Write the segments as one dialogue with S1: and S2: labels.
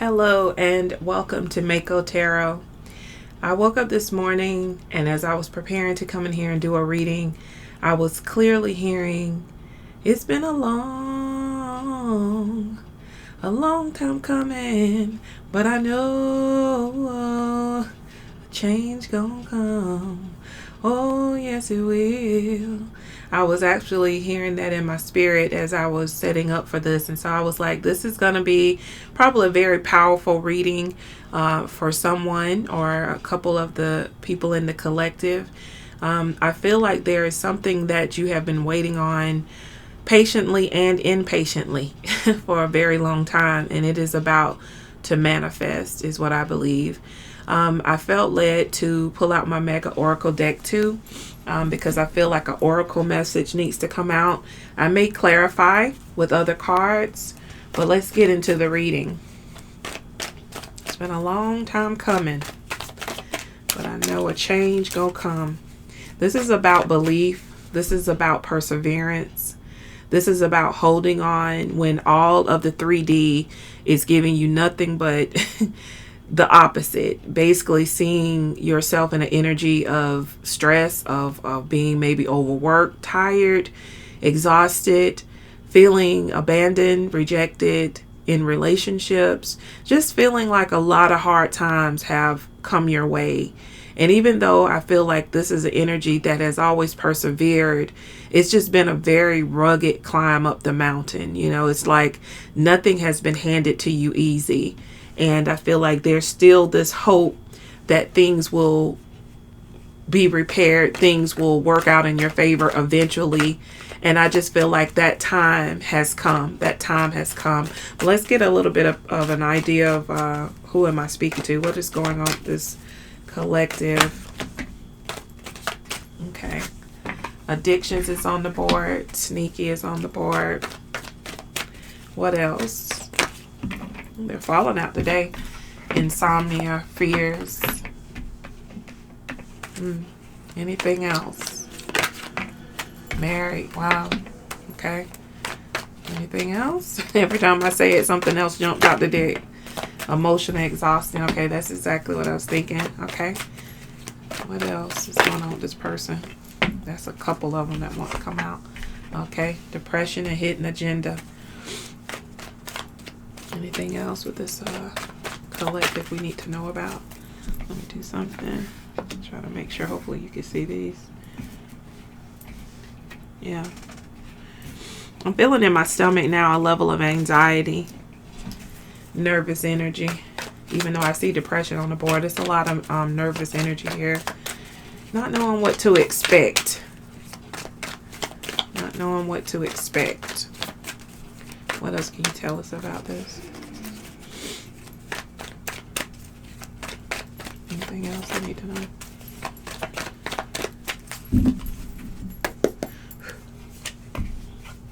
S1: Hello and welcome to Mako Tarot. I woke up this morning and as I was preparing to come in here and do a reading, I was clearly hearing, it's been a long time coming, but I know a change gonna come. Oh, yes, it will. I was actually hearing that in my spirit as I was setting up for this. And so I was like, this is going to be probably a very powerful reading for someone or a couple of the people in the collective. I feel like there is something that you have been waiting on patiently and impatiently for a very long time. And it is about to manifest is what I believe. I felt led to pull out my Mega Oracle deck too. Because I feel like an oracle message needs to come out. I may clarify with other cards, but let's get into the reading. It's been a long time coming, but I know a change gonna come. This is about belief. This is about perseverance. This is about holding on when all of the 3D is giving you nothing but the opposite, basically seeing yourself in an energy of stress, of being maybe overworked, tired, exhausted, feeling abandoned, rejected in relationships, just feeling like a lot of hard times have come your way. And even though I feel like this is an energy that has always persevered, it's just been a very rugged climb up the mountain. You know, it's like nothing has been handed to you easy. And I feel like there's still this hope that things will be repaired, things will work out in your favor eventually. And I just feel like that time has come. That time has come. But let's get a little bit of an idea of who am I speaking to? What is going on with this collective? Okay. Addictions is on the board. Sneaky is on the board. What else? They're falling out today. Insomnia, fears. Anything else? Married. Wow. Okay. Anything else? Every time I say it, something else jumped out the deck. Emotional exhaustion. Okay, that's exactly what I was thinking. Okay. What else is going on with this person? That's a couple of them that want to come out. Okay. Depression and hidden agenda. Anything else with this collective we need to know about? Let me do something. Try to make sure. Hopefully you can see these. Yeah. I'm feeling in my stomach now a level of anxiety, nervous energy. Even though I see depression on the board, it's a lot of nervous energy here. Not knowing what to expect. Not knowing what to expect. What else can you tell us about this? Anything else I need to know?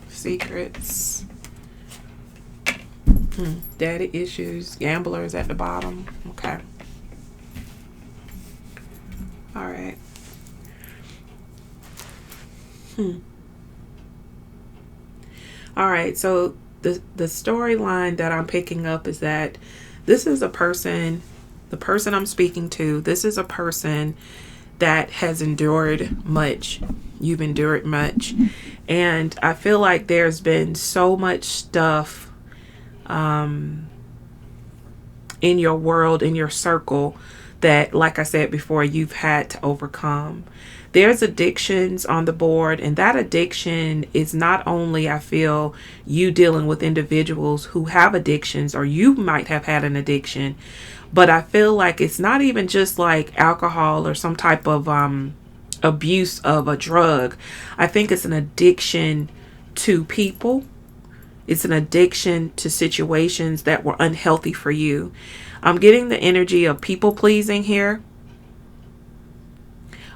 S1: Secrets. Daddy issues. Gamblers at the bottom. Okay. All right. All right. So the storyline that I'm picking up is that this is a person, the person I'm speaking to, this is a person that has endured much. You've endured much. And I feel like there's been so much stuff in your world, in your circle, that, like I said before, you've had to overcome. There's addictions on the board, and that addiction is not only, I feel, you dealing with individuals who have addictions, or you might have had an addiction, but I feel like it's not even just like alcohol or some type of abuse of a drug. I think it's an addiction to people. It's an addiction to situations that were unhealthy for you. I'm getting the energy of people pleasing here,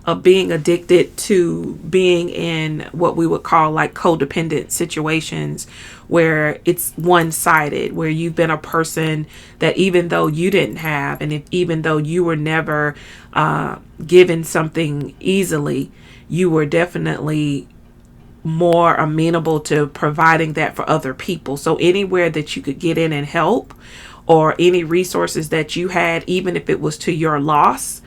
S1: of being addicted to being in what we would call like codependent situations where it's one-sided, where you've been a person that even though you didn't have, and even though you were never given something easily, you were definitely more amenable to providing that for other people. So anywhere that you could get in and help, or any resources that you had, even if it was to your loss,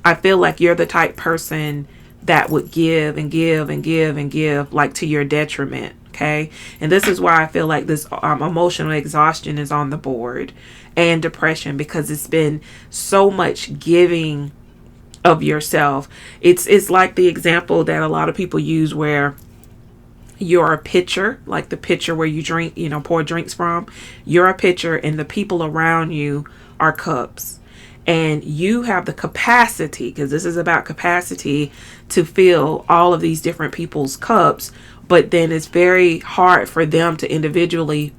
S1: I feel like you're the type person that would give and give and give and give, like to your detriment. Okay. And this is why I feel like this emotional exhaustion is on the board, and depression, because it's been so much giving of yourself. It's like the example that a lot of people use, where you're a pitcher, like the pitcher where you drink, pour drinks from. You're a pitcher and the people around you are cups. And you have the capacity, because this is about capacity, to fill all of these different people's cups. But then it's very hard for them to individually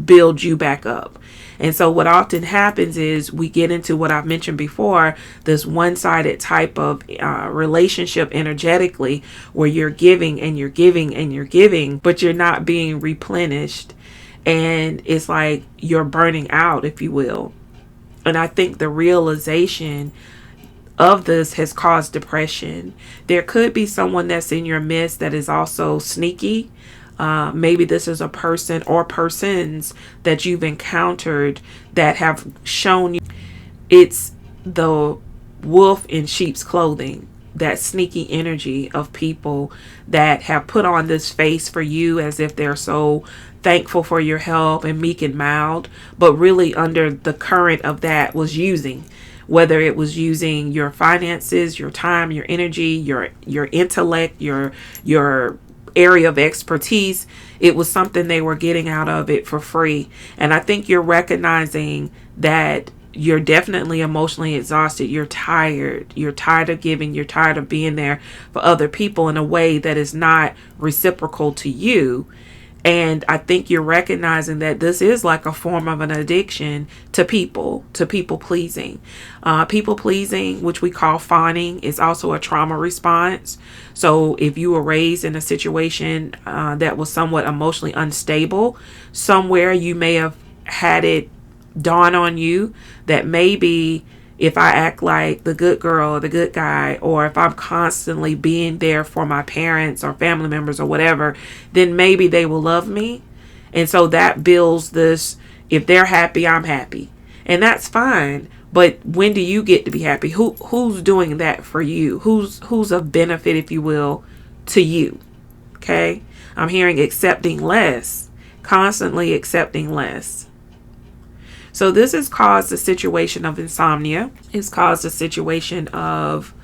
S1: build you back up. And so what often happens is we get into what I've mentioned before, this one-sided type of relationship energetically, where you're giving and you're giving and you're giving, but you're not being replenished. And it's like you're burning out, if you will. And I think the realization of this has caused depression. There could be someone that's in your midst that is also sneaky. Maybe this is a person or persons that you've encountered that have shown you. It's the wolf in sheep's clothing, that sneaky energy of people that have put on this face for you as if they're so thankful for your help and meek and mild, but really under the current of that was using, whether it was using your finances, your time, your energy, your intellect, your area of expertise. It was something they were getting out of it for free. And I think you're recognizing that you're definitely emotionally exhausted. You're tired. You're tired of giving. You're tired of being there for other people in a way that is not reciprocal to you. And I think you're recognizing that this is like a form of an addiction to people pleasing. People pleasing, which we call fawning, is also a trauma response. So if you were raised in a situation that was somewhat emotionally unstable, somewhere you may have had it dawn on you that maybe if I act like the good girl or the good guy, or if I'm constantly being there for my parents or family members or whatever, then maybe they will love me. And so that builds this, if they're happy, I'm happy. And that's fine. But when do you get to be happy? Who's doing that for you? Who's of benefit, if you will, to you? Okay? I'm hearing accepting less, constantly accepting less. So this has caused a situation of insomnia. It's caused a situation of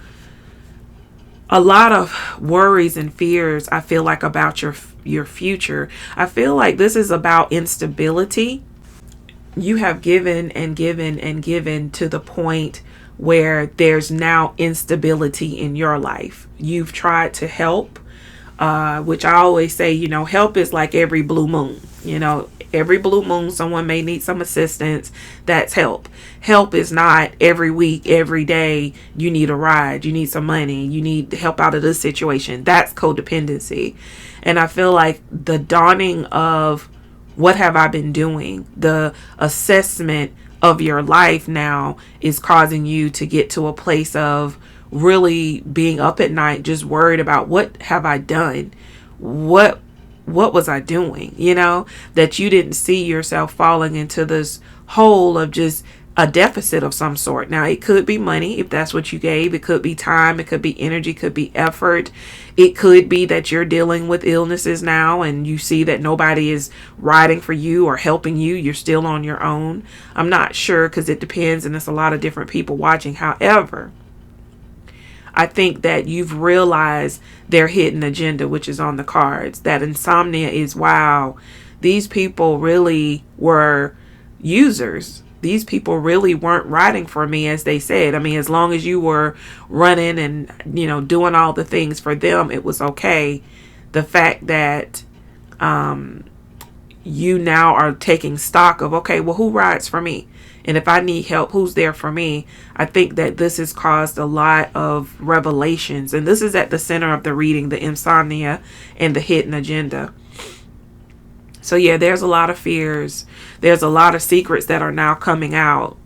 S1: a lot of worries and fears, I feel like, about your future. I feel like this is about instability. You have given and given and given to the point where there's now instability in your life. You've tried to help, which I always say, help is like every blue moon. Every blue moon, someone may need some assistance. That's help. Help is not every week, every day, you need a ride, you need some money, you need help out of this situation. That's codependency. And I feel like the dawning of what have I been doing, the assessment of your life now is causing you to get to a place of really being up at night, just worried about what have I done? What was I doing? That you didn't see yourself falling into this hole of just a deficit of some sort. Now, it could be money, if that's what you gave. It could be time. It could be energy. It could be effort. It could be that you're dealing with illnesses now and you see that nobody is riding for you or helping you. You're still on your own. I'm not sure, because it depends, and there's a lot of different people watching. However, I think that you've realized their hidden agenda, which is on the cards. That insomnia is, wow, these people really were users. These people really weren't riding for me, as they said. I mean, as long as you were running and, doing all the things for them, it was okay. The fact that you now are taking stock of, okay, well, who rides for me? And if I need help, who's there for me? I think that this has caused a lot of revelations. And this is at the center of the reading, the insomnia and the hidden agenda. So yeah, there's a lot of fears. There's a lot of secrets that are now coming out.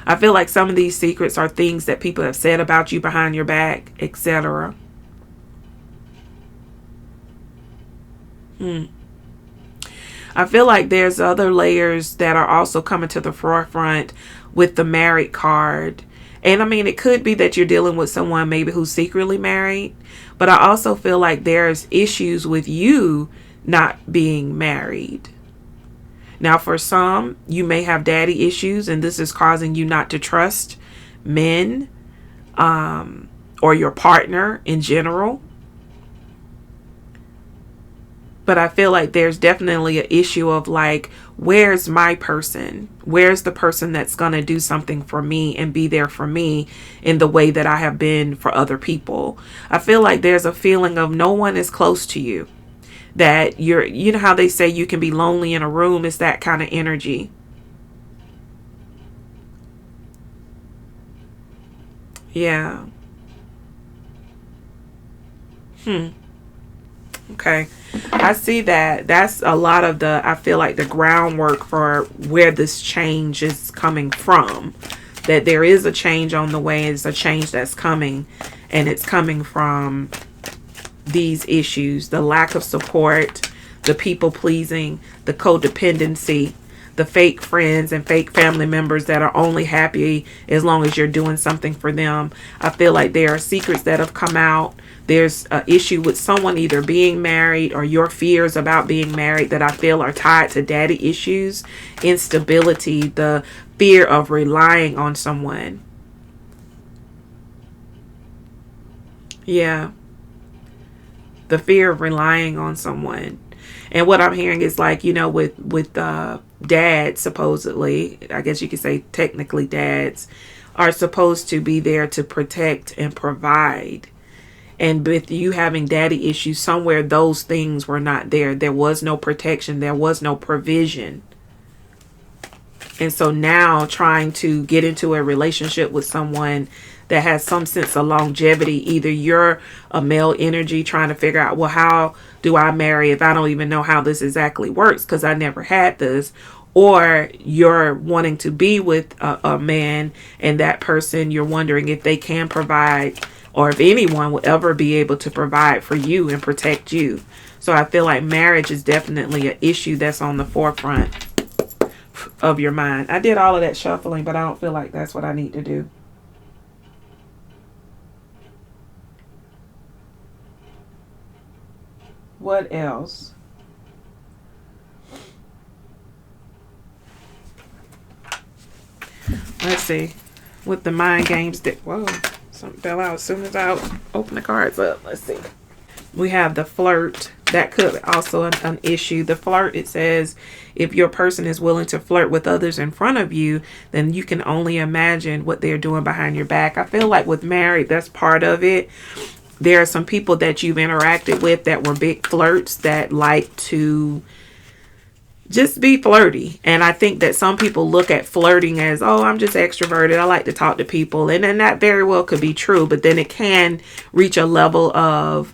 S1: I feel like some of these secrets are things that people have said about you behind your back, etc. I feel like there's other layers that are also coming to the forefront with the married card. And I mean, it could be that you're dealing with someone maybe who's secretly married, but I also feel like there's issues with you not being married. Now, for some, you may have daddy issues, and this is causing you not to trust men, or your partner in general. But I feel like there's definitely an issue of like, where's my person? Where's the person that's going to do something for me and be there for me in the way that I have been for other people? I feel like there's a feeling of no one is close to you. That you know how they say you can be lonely in a room? It's that kind of energy. Yeah. Okay. I see that. That's a lot of I feel like the groundwork for where this change is coming from. That there is a change on the way. It's a change that's coming. And it's coming from these issues: the lack of support, the people pleasing, the codependency, the fake friends and fake family members that are only happy as long as you're doing something for them. I feel like there are secrets that have come out. There's an issue with someone either being married or your fears about being married that I feel are tied to daddy issues, instability, the fear of relying on someone. Yeah, the fear of relying on someone. And what I'm hearing is like, with dads, supposedly, I guess you could say technically dads are supposed to be there to protect and provide. And with you having daddy issues, somewhere those things were not there. There was no protection. There was no provision. And so now trying to get into a relationship with someone that has some sense of longevity, either you're a male energy trying to figure out, well, how do I marry if I don't even know how this exactly works because I never had this, or you're wanting to be with a man and that person, you're wondering if they can provide or if anyone will ever be able to provide for you and protect you. So I feel like marriage is definitely an issue that's on the forefront of your mind. I did all of that shuffling, but I don't feel like that's what I need to do. What else? Let's see. With the mind games that, whoa, something fell out as soon as I opened the cards up. Let's see. We have the flirt. That could also an issue. The flirt, it says, if your person is willing to flirt with others in front of you, then you can only imagine what they're doing behind your back. I feel like with married, that's part of it. There are some people that you've interacted with that were big flirts that like to just be flirty. And I think that some people look at flirting as, oh, I'm just extroverted. I like to talk to people. And then that very well could be true. But then it can reach a level of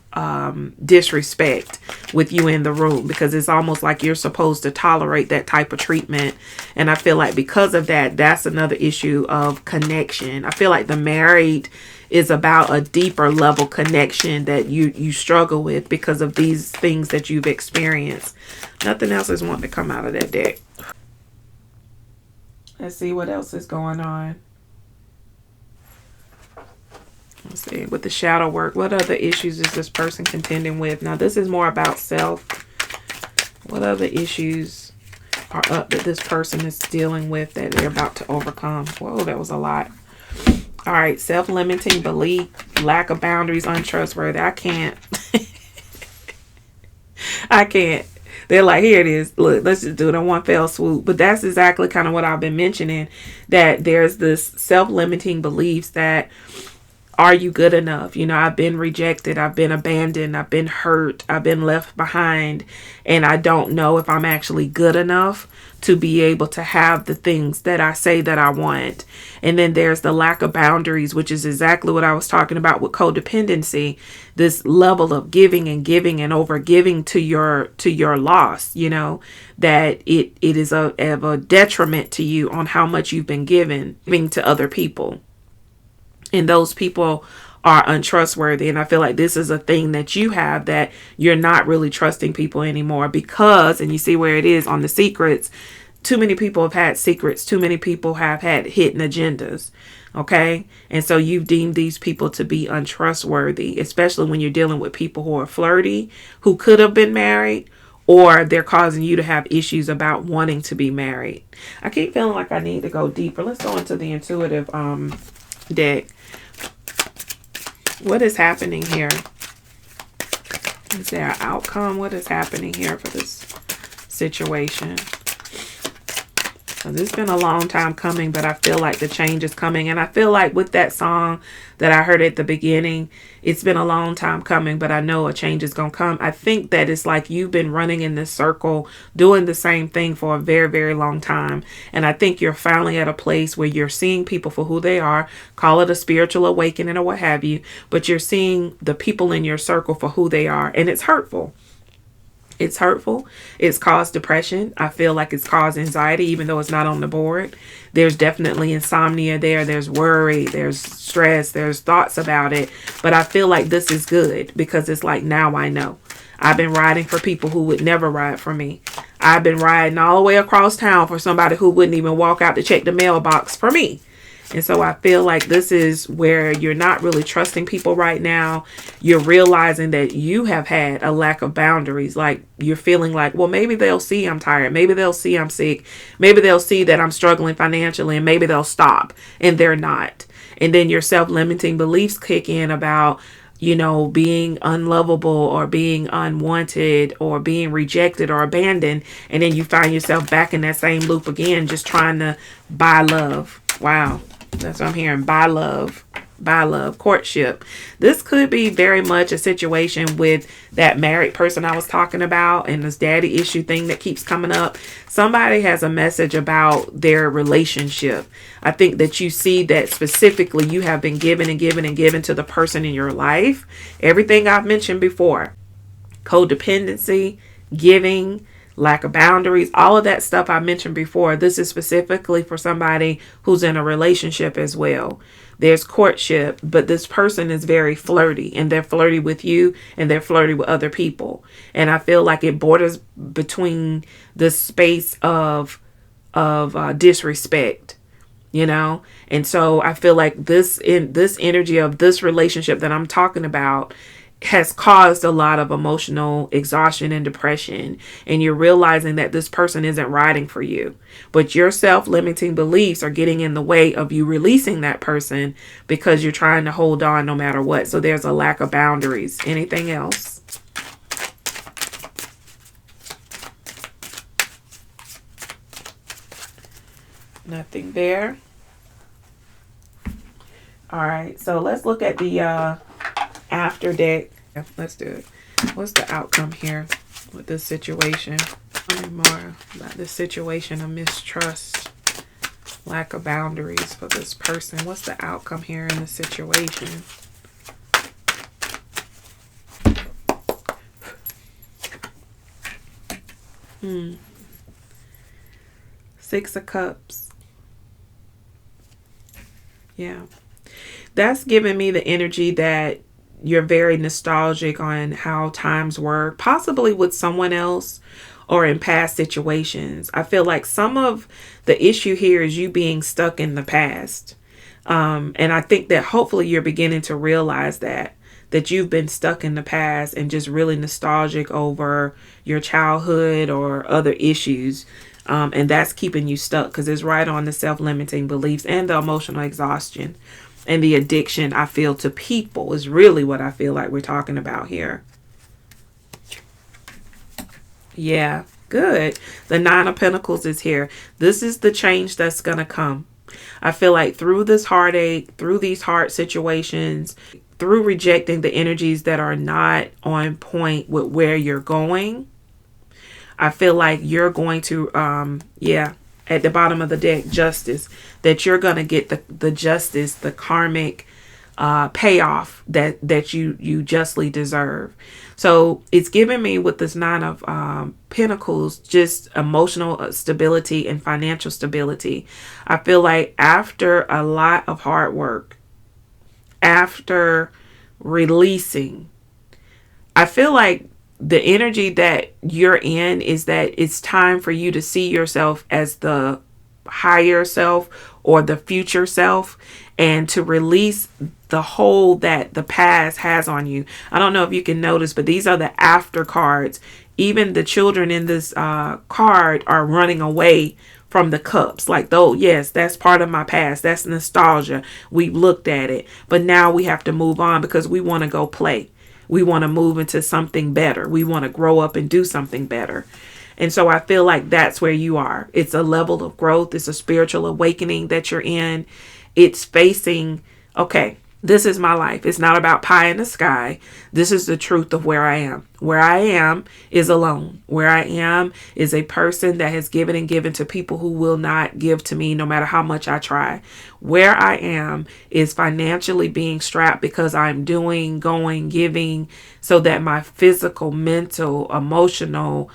S1: disrespect with you in the room because it's almost like you're supposed to tolerate that type of treatment. And I feel like because of that, that's another issue of connection. I feel like the married is about a deeper level connection that you struggle with because of these things that you've experienced. Nothing else is wanting to come out of that deck. Let's see what else is going on. Let's see, with the shadow work, what other issues is this person contending with? Now, this is more about self. What other issues are up that this person is dealing with that they're about to overcome? Whoa, that was a lot. All right, self-limiting belief, lack of boundaries, untrustworthy. I can't. I can't. They're like, here it is. Look, let's just do it in one fell swoop. But that's exactly kind of what I've been mentioning, that there's this self-limiting beliefs that, are you good enough? I've been rejected. I've been abandoned. I've been hurt. I've been left behind. And I don't know if I'm actually good enough to be able to have the things that I say that I want. And then there's the lack of boundaries, which is exactly what I was talking about with codependency. This level of giving and over giving to your loss, that it is of a detriment to you on how much you've been giving to other people. And those people are untrustworthy. And I feel like this is a thing that you have, that you're not really trusting people anymore because, and you see where it is on the secrets, too many people have had secrets. Too many people have had hidden agendas. Okay. And so you've deemed these people to be untrustworthy, especially when you're dealing with people who are flirty, who could have been married, or they're causing you to have issues about wanting to be married. I keep feeling like I need to go deeper. Let's go into the intuitive deck. What is happening here? Is there an outcome? What is happening here for this situation? So this has been a long time coming, but I feel like the change is coming. And I feel like with that song that I heard at the beginning, it's been a long time coming, but I know a change is going to come. I think that it's like you've been running in this circle, doing the same thing for a very, very long time. And I think you're finally at a place where you're seeing people for who they are, call it a spiritual awakening or what have you, but you're seeing the people in your circle for who they are. And it's hurtful. It's hurtful. It's caused depression. I feel like it's caused anxiety, even though it's not on the board. There's definitely insomnia there. There's worry. There's stress. There's thoughts about it. But I feel like this is good because it's like, now I know. I've been riding for people who would never ride for me. I've been riding all the way across town for somebody who wouldn't even walk out to check the mailbox for me. And so I feel like this is where you're not really trusting people right now. You're realizing that you have had a lack of boundaries. Like you're feeling like, well, maybe they'll see I'm tired. Maybe they'll see I'm sick. Maybe they'll see that I'm struggling financially and maybe they'll stop, and they're not. And then your self-limiting beliefs kick in about, you know, being unlovable or being unwanted or being rejected or abandoned. And then you find yourself back in that same loop again, just trying to buy love. Wow. That's what I'm hearing. Buy love, courtship. This could be very much a situation with that married person I was talking about and this daddy issue thing that keeps coming up. Somebody has a message about their relationship. I think that you see that specifically you have been given and given and given to the person in your life. Everything I've mentioned before, codependency, giving, lack of boundaries, all of that stuff I mentioned before. This is specifically for somebody who's in a relationship as well. There's courtship, but this person is very flirty, and they're flirty with you and they're flirty with other people. And I feel like it borders between the space of disrespect, you know? And so I feel like this energy of this relationship that I'm talking about has caused a lot of emotional exhaustion and depression, and you're realizing that this person isn't riding for you, but your self-limiting beliefs are getting in the way of you releasing that person because you're trying to hold on no matter what. So there's a lack of boundaries. Anything else? Nothing there. All right, so let's look at the after deck. Let's do it. What's the outcome here with this situation? Tell me more about this situation of mistrust, lack of boundaries for this person. What's the outcome here in the situation? Six of Cups. Yeah. That's giving me the energy that you're very nostalgic on how times were, possibly with someone else or in past situations. I feel like some of the issue here is you being stuck in the past. And I think that hopefully you're beginning to realize that you've been stuck in the past and just really nostalgic over your childhood or other issues. And that's keeping you stuck because it's right on the self-limiting beliefs and the emotional exhaustion. And the addiction I feel to people is really what I feel like we're talking about here. Yeah, good. The Nine of Pentacles is here. This is the change that's going to come. I feel like through this heartache, through these hard situations, through rejecting the energies that are not on point with where you're going, I feel like you're going to, at the bottom of the deck, justice, that you're going to get the justice, the karmic payoff that you justly deserve. So it's giving me with this Nine of Pentacles, just emotional stability and financial stability. I feel like after a lot of hard work, after releasing. I feel like the energy that you're in is that it's time for you to see yourself as the higher self or the future self, and to release the hold that the past has on you. I don't know if you can notice, but these are the after cards. Even the children in this card are running away from the cups. Like, though, yes, that's part of my past. That's nostalgia. We've looked at it. But now we have to move on because we want to go play. We want to move into something better. We want to grow up and do something better. And so I feel like that's where you are. It's a level of growth. It's a spiritual awakening that you're in. It's facing, okay, this is my life. It's not about pie in the sky. This is the truth of where I am. Where I am is alone. Where I am is a person that has given and given to people who will not give to me no matter how much I try. Where I am is financially being strapped because I'm doing, going, giving, so that my physical, mental, emotional,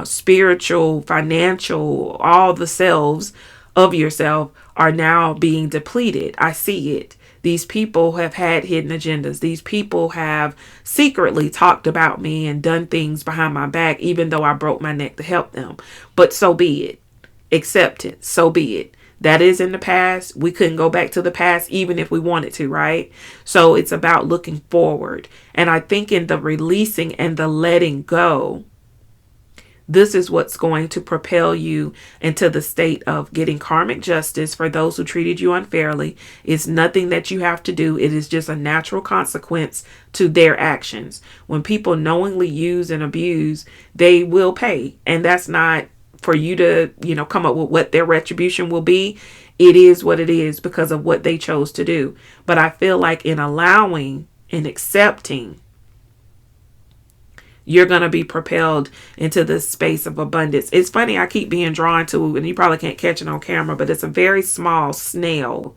S1: spiritual, financial, all the selves of yourself are now being depleted. I see it. These people have had hidden agendas. These people have secretly talked about me and done things behind my back, even though I broke my neck to help them. But so be it. Accept it. So be it. That is in the past. We couldn't go back to the past even if we wanted to, right? So it's about looking forward. And I think in the releasing and the letting go, this is what's going to propel you into the state of getting karmic justice for those who treated you unfairly. It's nothing that you have to do. It is just a natural consequence to their actions. When people knowingly use and abuse, they will pay. And that's not for you to, come up with what their retribution will be. It is what it is because of what they chose to do. But I feel like in allowing and accepting, you're going to be propelled into this space of abundance. It's funny, I keep being drawn to, and you probably can't catch it on camera, but it's a very small snail.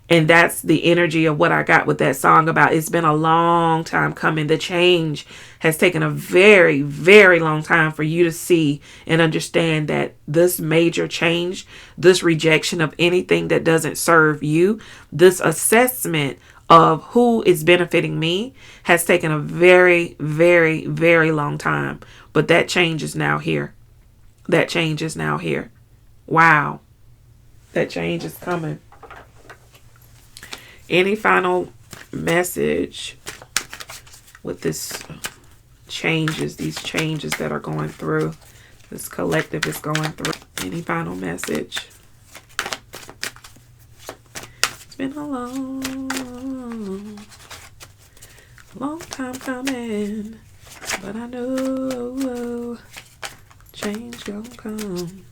S1: And that's the energy of what I got with that song about it's been a long time coming. The change has taken a very, very long time for you to see and understand that this major change, this rejection of anything that doesn't serve you, this assessment of who is benefiting me has taken a very, very, very long time. But that change is now here. That change is now here. Wow. That change is coming. Any final message with this these changes that are going through, this collective is going through? Any final message? It's been a long time coming, but I know change gonna come.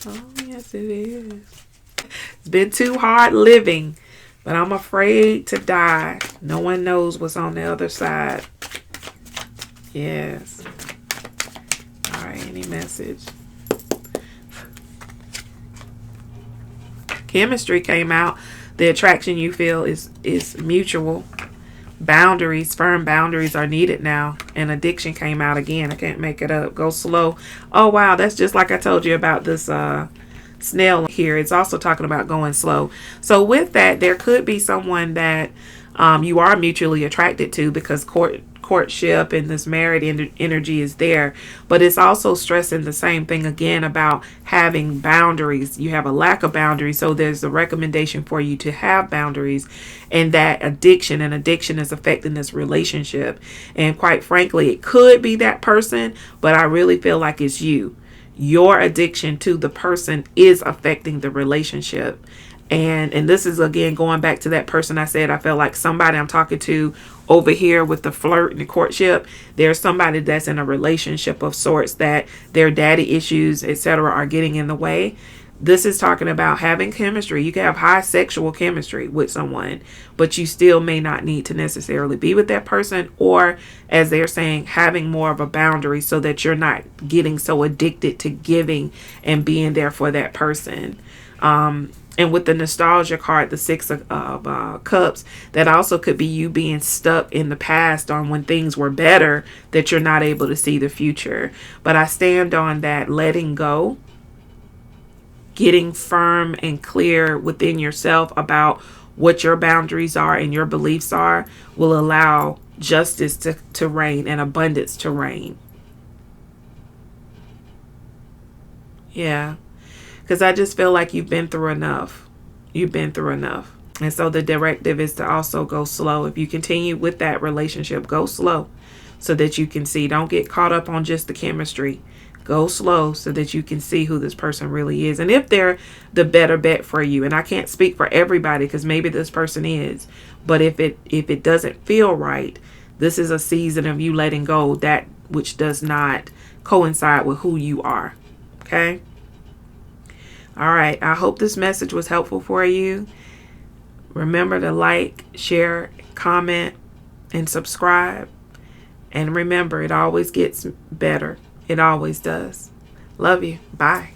S1: Oh, yes it is. It's been too hard living, but I'm afraid to die. No one knows what's on the other side. Yes. All right, any message? Chemistry came out. The attraction you feel is mutual. Boundaries, firm boundaries are needed now. And addiction came out again. I can't make it up. Go slow. Oh, wow. That's just like I told you about this snail here. It's also talking about going slow. So with that, there could be someone that you are mutually attracted to because courtship and this married energy is there, but it's also stressing the same thing again about having boundaries. You have a lack of boundaries, so there's a recommendation for you to have boundaries, and that addiction is affecting this relationship. And quite frankly, it could be that person, but I really feel like it's you. Your addiction to the person is affecting the relationship. And this is again going back to that person I said I felt like somebody I'm talking to over here with the flirt and the courtship. There's somebody that's in a relationship of sorts that their daddy issues, etc., are getting in the way. This is talking about having chemistry. You can have high sexual chemistry with someone, but you still may not need to necessarily be with that person, or as they're saying, having more of a boundary so that you're not getting so addicted to giving and being there for that person. And with the nostalgia card, the 6 of Cups, that also could be you being stuck in the past on when things were better, that you're not able to see the future. But I stand on that letting go, getting firm and clear within yourself about what your boundaries are and your beliefs are will allow justice to reign and abundance to reign. Yeah. Because I just feel like you've been through enough. You've been through enough. And so the directive is to also go slow. If you continue with that relationship, go slow so that you can see. Don't get caught up on just the chemistry. Go slow so that you can see who this person really is. And if they're the better bet for you. And I can't speak for everybody because maybe this person is. But if it doesn't feel right, this is a season of you letting go that which does not coincide with who you are. Okay? All right. I hope this message was helpful for you. Remember to like, share, comment, and subscribe. And remember, it always gets better. It always does. Love you. Bye.